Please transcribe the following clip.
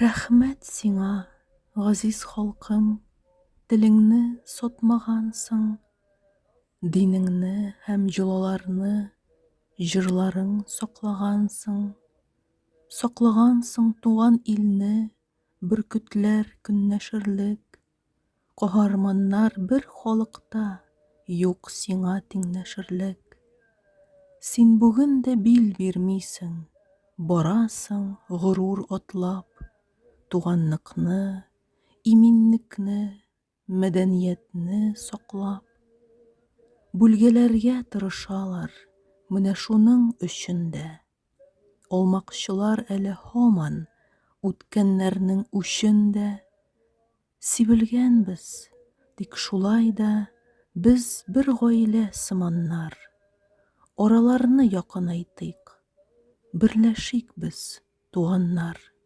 Рәхмәт сиңа, газиз халкым, телеңне сатмагансың, динеңне һәм җолаларны, җырларың саклагансың. Саклагансың туган илне, бөркетләр көннәшерлек, каһарманнар бер халыкта, юк сиңа тиңнәшерлек. Син бүген дә бил бирмисең, барасың горур атлап, туганлыкны, иминлекне, мәдәниятне саклап. Бүлгәләргә тырышалар, менә шуның өчен дә. Алмакчылар әле һаман үткәннәрнең үчен дә. Сибелгәнбез, тик шулай да без бер гаилә сыманнар. Араларны якынайтыйк, берләшик без, туганнар.